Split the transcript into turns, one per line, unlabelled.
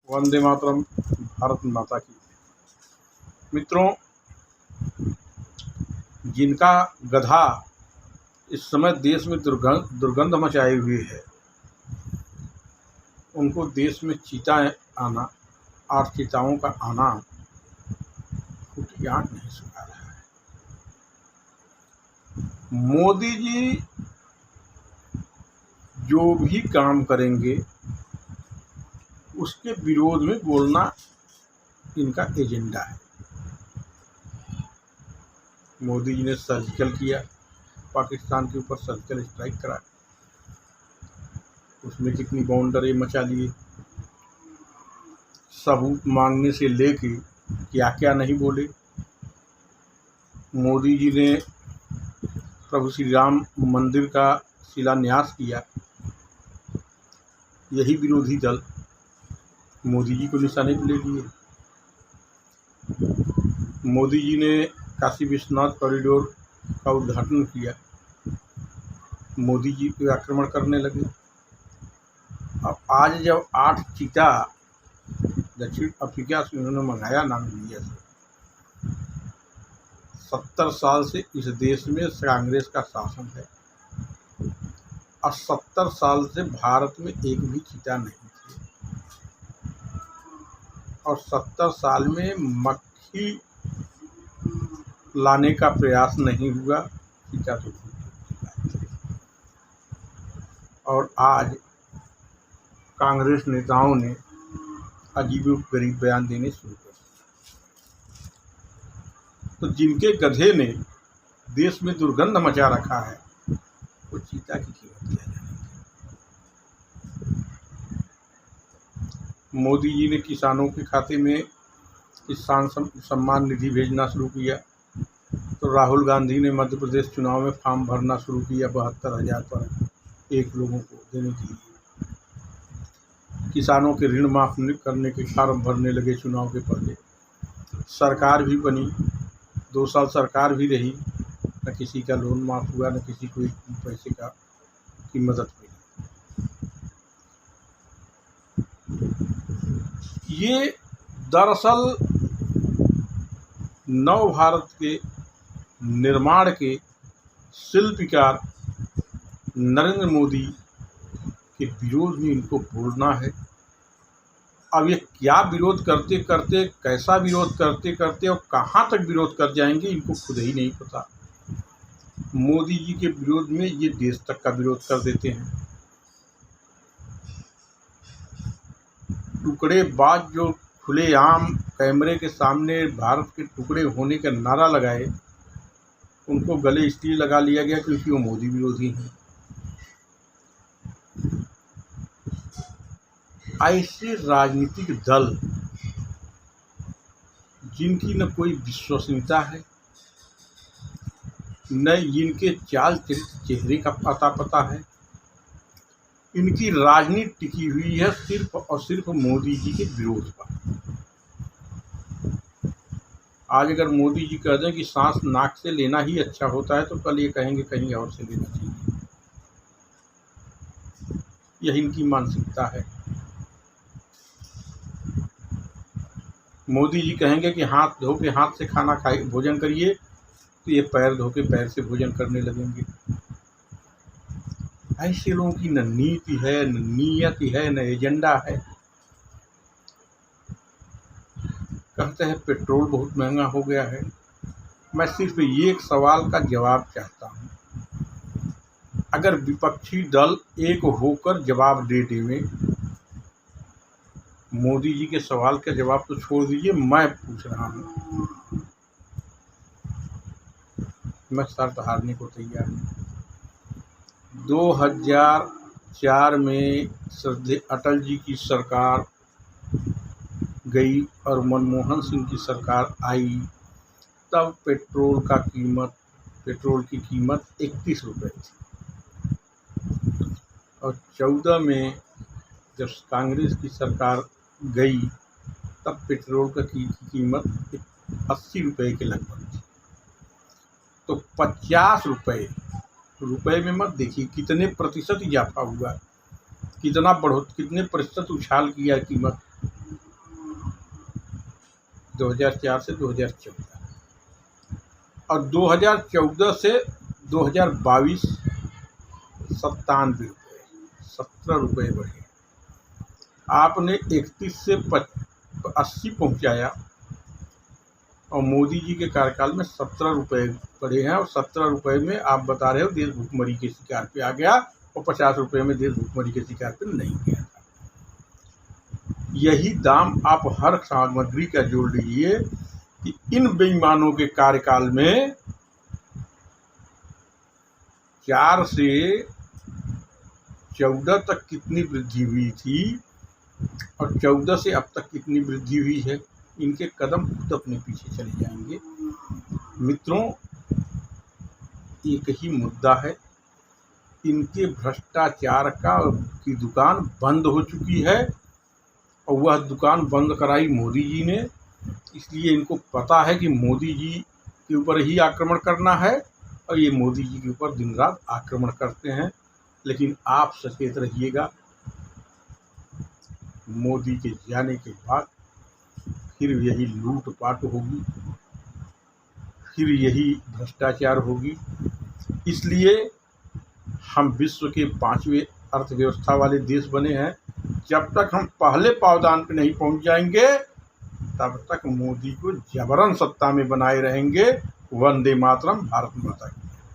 वंदे मातरम। भारत माता की। मित्रों, जिनका गधा इस समय देश में दुर्गंध मचाए हुए है, उनको देश में चीता आना और चीताओं का आना फूटी आँख नहीं सुना रहा है। मोदी जी जो भी काम करेंगे उसके विरोध में बोलना इनका एजेंडा है। मोदी जी ने सर्जिकल किया, पाकिस्तान के ऊपर सर्जिकल स्ट्राइक करा, उसमें कितनी बाउंडरी मचा लिए। सबूत मांगने से लेके क्या क्या नहीं बोले। मोदी जी ने प्रभु श्री राम मंदिर का शिलान्यास किया, यही विरोधी दल मोदी जी को निशाने पर ले लिए। मोदी जी ने काशी विश्वनाथ कॉरिडोर का उद्घाटन किया, मोदी जी पे आक्रमण करने लगे। अब आज जब 8 चीता दक्षिण अफ्रीका से उन्होंने मंगाया नामीबिया से, 70 साल से इस देश में कांग्रेस का शासन है और 70 साल से भारत में एक भी चीता नहीं थे और 70 साल में मक्खी लाने का प्रयास नहीं हुआ, चीता तो और आज कांग्रेस नेताओं ने अजीबोगरीब बयान देने शुरू कर दिए। तो जिनके गधे ने देश में दुर्गंध मचा रखा है, वो चीता की कीमत क्या जानेंगे। मोदी जी ने किसानों के खाते में किसान सम्मान निधि भेजना शुरू किया, तो राहुल गांधी ने मध्य प्रदेश चुनाव में फॉर्म भरना शुरू किया 72,000 पर एक लोगों को देने के लिए। किसानों के ऋण माफ करने के फार्म भरने लगे चुनाव के पहले। सरकार भी बनी, 2 साल सरकार भी रही, न किसी का लोन माफ हुआ, न किसी को पैसे की मदद मिली। ये दरअसल नव भारत के निर्माण के शिल्पकार नरेंद्र मोदी के विरोध में इनको बोलना है। अब ये क्या विरोध करते करते, कैसा विरोध करते करते और कहाँ तक विरोध कर जाएंगे, इनको खुद ही नहीं पता। मोदी जी के विरोध में ये देश तक का विरोध कर देते हैं। टुकड़ेबाज जो खुलेआम कैमरे के सामने भारत के टुकड़े होने का नारा लगाए, उनको गले इसलिए लगा लिया गया क्योंकि वो मोदी विरोधी हैं। ऐसे राजनीतिक दल जिनकी न कोई विश्वसनीयता है, न इनके चाल चरित्र चेहरे का पता है, इनकी राजनीति टिकी हुई है सिर्फ और सिर्फ मोदी जी के विरोध पर। आज अगर मोदी जी कह दें कि सांस नाक से लेना ही अच्छा होता है, तो कल ये कहेंगे कहीं और से लेना चाहिए। यही इनकी मानसिकता है। मोदी जी कहेंगे कि हाथ धो के हाथ से खाना खाइए, भोजन करिए, तो ये पैर धो के पैर से भोजन करने लगेंगे। ऐसे लोगों की न नीति है, न नीयत है, न एजेंडा है। कहते हैं पेट्रोल बहुत महंगा हो गया है। मैं सिर्फ ये एक सवाल का जवाब चाहता हूँ, अगर विपक्षी दल एक होकर जवाब दे देवे, मोदी जी के सवाल का जवाब तो छोड़ दीजिए, मैं पूछ रहा हूँ, मैं शर्त हारने को तैयार हूँ। 2004 में अटल जी की सरकार गई और मनमोहन सिंह की सरकार आई, तब पेट्रोल की कीमत 31 रुपये थी और 14 में जब कांग्रेस की सरकार गई, तब पेट्रोल की कीमत 80 रुपये के लगभग थी। तो 50 रुपये में मत देखिए कितने प्रतिशत इजाफा हुआ, कितने प्रतिशत उछाल किया कीमत। 2004 से 2014, और 2014 से 2022 97 रुपये, 17 रुपये बढ़े। आपने 31 से 80 पहुंचाया और मोदी जी के कार्यकाल में 17 रुपये बढ़े हैं, और 17 रुपये में आप बता रहे हो देश भूखमरी के शिकार पे आ गया, और 50 रुपये में देश भूखमरी के शिकार पे नहीं गया था। यही दाम आप हर सामग्री का जोड़ लीजिए कि इन बेईमानों के कार्यकाल में 4 से 14 तक कितनी वृद्धि हुई थी, और 14 से अब तक कितनी वृद्धि हुई है। इनके कदम खुद अपने पीछे चले जाएंगे। मित्रों, एक ही मुद्दा है, इनके भ्रष्टाचार की दुकान बंद हो चुकी है, और वह दुकान बंद कराई मोदी जी ने। इसलिए इनको पता है कि मोदी जी के ऊपर ही आक्रमण करना है, और ये मोदी जी के ऊपर दिन रात आक्रमण करते हैं। लेकिन आप सचेत रहिएगा, मोदी के जाने के बाद फिर यही लूटपाट होगी, फिर यही भ्रष्टाचार होगी। इसलिए हम विश्व के 5वें अर्थव्यवस्था वाले देश बने हैं। जब तक हम पहले पावदान पे नहीं पहुंच जाएंगे, तब तक मोदी को जबरन सत्ता में बनाए रहेंगे। वंदे मातरम, भारत माता की।